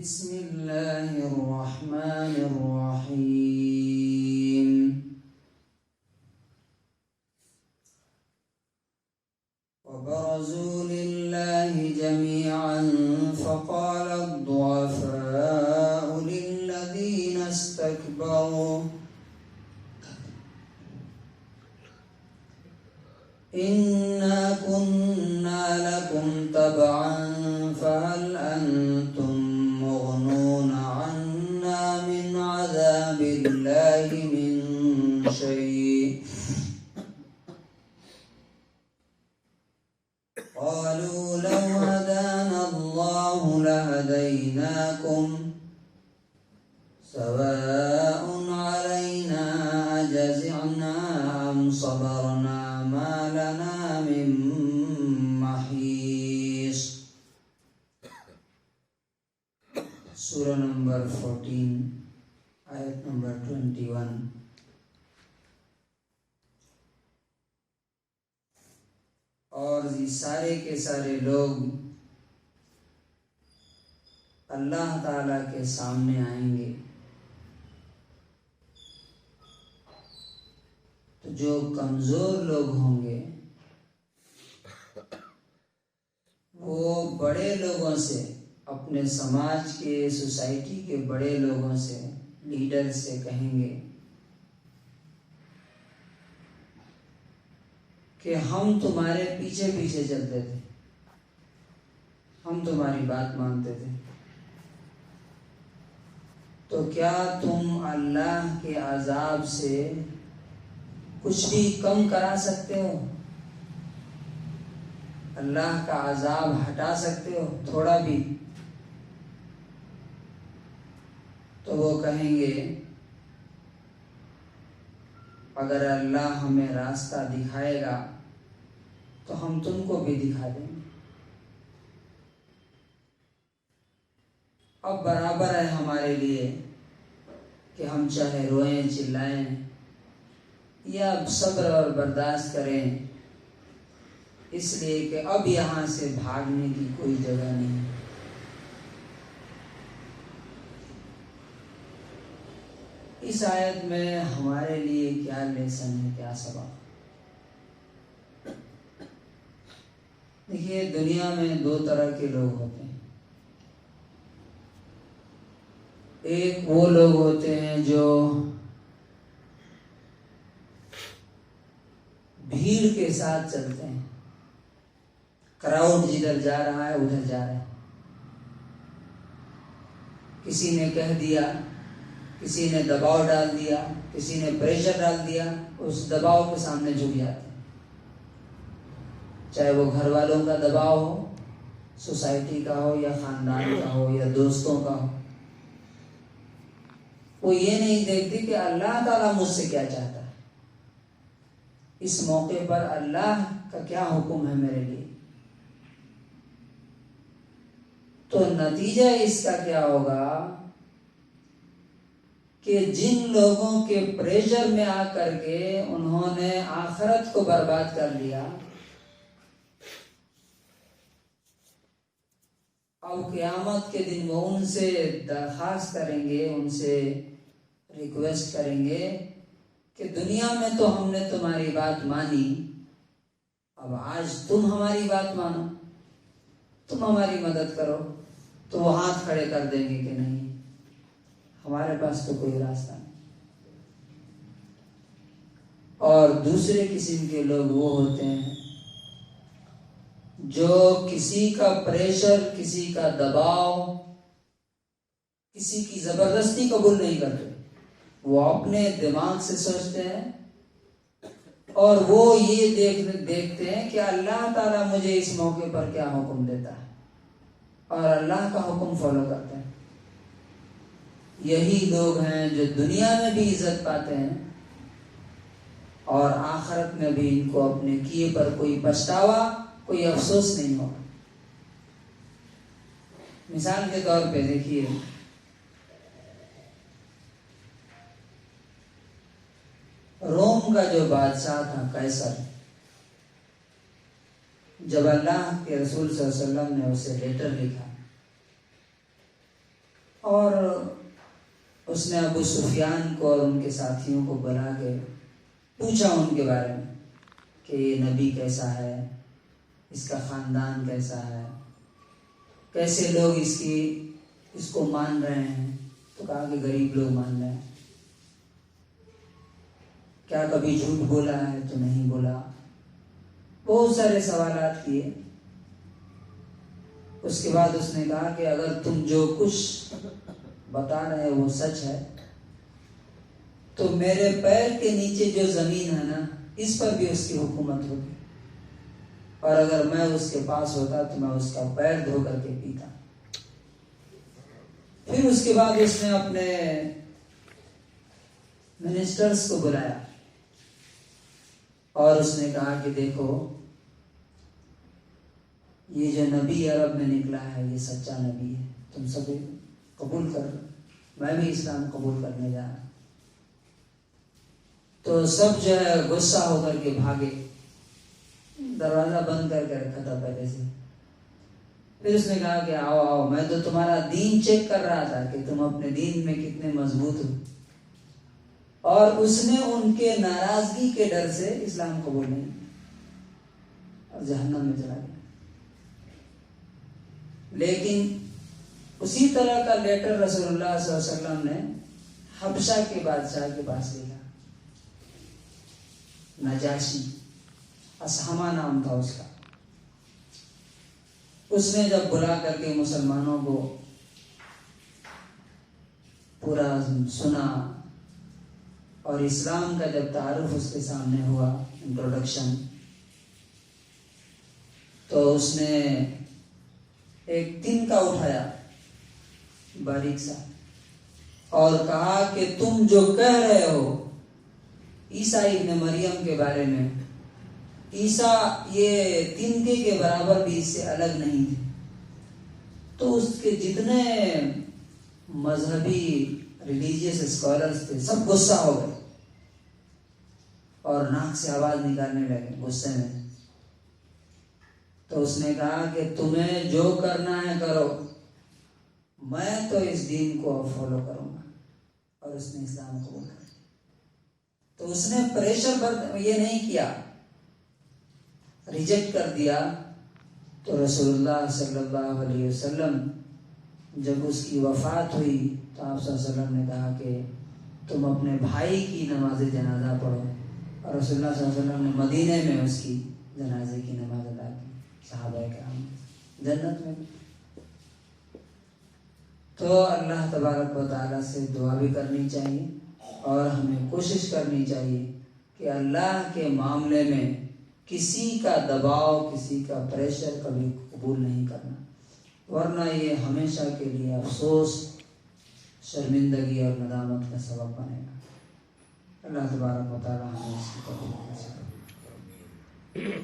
بسم اللہ الرحمن الرحیم وبرزوا للہ جميعا فقال الضعفاء للذین استكبروا إنا كنا لكم تبعا فهل أنتم مغنون عنا من عذاب الله من شيء قالوا لو هدانا الله لهديناكم سواء علينا أجزعنا أم صبرنا ما لنا من محیص۔ سورہ نمبر 14 آیت نمبر 21۔ اور یہ سارے کے سارے لوگ اللہ تعالی کے سامنے آئیں گے، تو جو کمزور لوگ ہوں گے وہ بڑے لوگوں سے، اپنے سماج کے، سوسائٹی کے بڑے لوگوں سے، لیڈر سے کہیں گے کہ ہم تمہارے پیچھے پیچھے چلتے تھے، ہم تمہاری بات مانتے تھے، تو کیا تم اللہ کے عذاب سے کچھ بھی کم کرا سکتے ہو؟ اللہ کا عذاب ہٹا سکتے ہو تھوڑا بھی؟ تو وہ کہیں گے اگر اللہ ہمیں راستہ دکھائے گا تو ہم تم کو بھی دکھا دیں گے۔ اب برابر ہے ہمارے لیے کہ ہم چاہے روئیں چلائیں یا صبر اور برداشت کریں، اس لیے کہ اب یہاں سے بھاگنے کی کوئی جگہ نہیں۔ اس آیت میں ہمارے لیے کیا لیسن ہے، کیا سبق؟ دیکھیے، دنیا میں دو طرح کے لوگ ہوتے ہیں۔ ایک وہ لوگ ہوتے ہیں جو بھیڑ کے ساتھ چلتے ہیں، کراؤڈ جدھر جا رہا ہے ادھر جا رہے ہیں۔ کسی نے کہہ دیا، کسی نے دباؤ ڈال دیا، کسی نے پریشر ڈال دیا، اس دباؤ کے سامنے جھک جاتے ہیں، چاہے وہ گھر والوں کا دباؤ ہو، سوسائٹی کا ہو، یا خاندان کا ہو، یا دوستوں کا ہو۔ وہ یہ نہیں دیکھتے کہ اللہ تعالیٰ مجھ سے کیا چاہتا ہے، اس موقع پر اللہ کا کیا حکم ہے میرے لیے۔ تو نتیجہ اس کا کیا ہوگا کہ جن لوگوں کے پریشر میں آ کر کے انہوں نے آخرت کو برباد کر لیا، اب قیامت کے دن وہ ان سے درخواست کریں گے، ان سے ریکویسٹ کریں گے کہ دنیا میں تو ہم نے تمہاری بات مانی، اب آج تم ہماری بات مانو، تم ہماری مدد کرو۔ تو وہ ہاتھ کھڑے کر دیں گے کہ نہیں، ہمارے پاس تو کوئی راستہ نہیں۔ اور دوسرے قسم کے لوگ وہ ہوتے ہیں جو کسی کا پریشر، کسی کا دباؤ، کسی کی زبردستی قبول نہیں کرتے۔ وہ اپنے دماغ سے سوچتے ہیں اور وہ یہ دیکھتے ہیں کہ اللہ تعالیٰ مجھے اس موقع پر کیا حکم دیتا ہے، اور اللہ کا حکم فالو کرتے ہیں۔ یہی لوگ ہیں جو دنیا میں بھی عزت پاتے ہیں اور آخرت میں بھی ان کو اپنے کیے پر کوئی پچھتاوا، کوئی افسوس نہیں ہوگا۔ مثال کے طور پہ دیکھیے، روم کا جو بادشاہ تھا قیصر، جب اللہ کے رسول صلی اللہ علیہ وسلم نے اسے لیٹر لکھا اور اس نے ابو سفیان کو اور ان کے ساتھیوں کو بلا کے پوچھا ان کے بارے میں کہ یہ نبی کیسا ہے، اس کا خاندان کیسا ہے، کیسے لوگ اس کو مان رہے ہیں. تو کہا کہ غریب لوگ مان رہے ہیں. کیا کبھی جھوٹ بولا ہے؟ تو نہیں بولا. بہت سارے سوالات کیے. اس کے بعد اس نے کہا کہ اگر تم جو کچھ بتا رہے وہ سچ ہے تو میرے پیر کے نیچے جو زمین ہے نا، اس پر بھی اس کی حکومت ہوگی، اور اگر میں اس کے پاس ہوتا تو میں اس کا پیر دھو کر کے پیتا. پھر اس کے بعد اس نے اپنے منسٹرز کو بلایا اور اس نے کہا کہ دیکھو، یہ جو نبی عرب میں نکلا ہے یہ سچا نبی ہے، تم سب قبول کر لو، میں بھی اسلام قبول کرنے جا رہا ہوں. تو سب جو ہے غصہ ہو کر کے بھاگے. دروازہ بند کر کے رکھا تھا پہلے سے. پھر اس نے کہا کہ آؤ آؤ، میں تو تمہارا دین چیک کر رہا تھا کہ تم اپنے دین میں کتنے مضبوط ہو. اور اس نے ان کے ناراضگی کے ڈر سے اسلام قبول نہیں کیا اور جہنم میں چلا گیا. لیکن اسی طرح کا لیٹر رسول اللہ صلی اللہ علیہ وسلم نے حبشہ کے بادشاہ کے پاس لکھا. نجاشی، اسہمہ نام تھا اس کا. اس نے جب بلا کر کے مسلمانوں کو پورا سنا اور اسلام کا جب تعارف اس کے سامنے ہوا، انٹروڈکشن، تو اس نے ایک تنکا اٹھایا باریک سا اور کہا کہ تم جو کہہ رہے ہو عیسیٰ ابن مریم کے بارے میں، عیسیٰ یہ تنکے کے برابر بھی اس سے الگ نہیں تھے. تو اس کے جتنے مذہبی ریلیجیس اسکالرز تھے سب غصہ ہو گئے اور ناک سے آواز نکالنے لگے غصے میں. تو اس نے کہا کہ تمہیں جو کرنا ہے کرو، میں تو اس دین کو فالو کروں گا. اور اس نے اسلام قبول کر لیا. تو اس نے پریشر یہ نہیں کیا، ریجیکٹ کر دیا. تو رسول اللہ صلی اللہ علیہ وسلم جب اس کی وفات ہوئی تو آپ صلی اللہ علیہ وسلم نے کہا کہ تم اپنے بھائی کی نماز جنازہ پڑھو. اور رسول اللہ صلی اللہ علیہ وسلم نے مدینے میں اس کی جنازے کی نماز ادا کی. صحابہ کرام جنت میں. تو اللہ تبارک و تعالیٰ سے دعا بھی کرنی چاہیے اور ہمیں کوشش کرنی چاہیے کہ اللہ کے معاملے میں کسی کا دباؤ، کسی کا پریشر کبھی قبول نہیں کرنا، ورنہ یہ ہمیشہ کے لیے افسوس، شرمندگی اور ندامت کا سبب بنے گا. اللہ تبارک و تعالیٰ ہمیں اس کی توفیق عطا فرمائے.